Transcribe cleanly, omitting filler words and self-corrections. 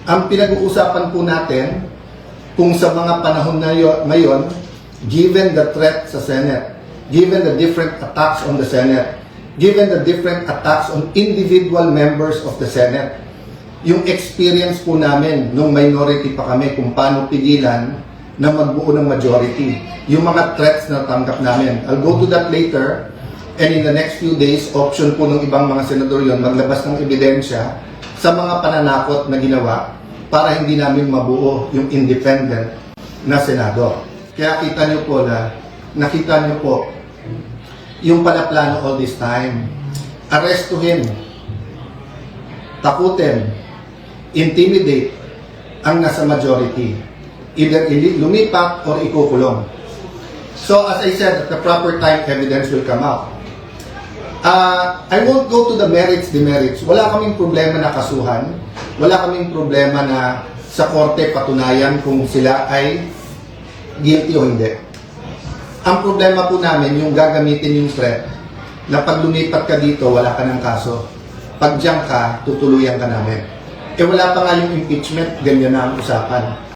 Ang pinag-uusapan po natin, kung sa mga panahon na ngayon, given the threat sa Senate, given the different attacks on the Senate, given the different attacks on individual members of the Senate, yung experience po namin nung minority pa kami kung paano pigilan na magbuo ng majority, yung mga threats na tanggap namin. I'll go to that later, and in the next few days, option po ng ibang mga senador yon maglabas ng ebidensya sa mga pananakot na ginawa para hindi namin mabuo yung independent na Senado. Kaya kita nyo po na, nakita nyo po, yung pala plano all this time, arrestuhin, takutin, intimidate ang nasa majority. Either lumipat or ikukulong. So as I said, at the proper time, evidence will come out. I won't go to the merits, demerits. Wala kaming problema na kasuhan. Wala kaming problema na sa korte patunayan kung sila ay guilty o hindi. Ang problema po namin, yung gagamitin yung threat, na pag lumipat ka dito, wala ka ng kaso. Pag diyan ka, tutuluyan ka namin. Wala pa nga yung impeachment, ganyan na ang usapan.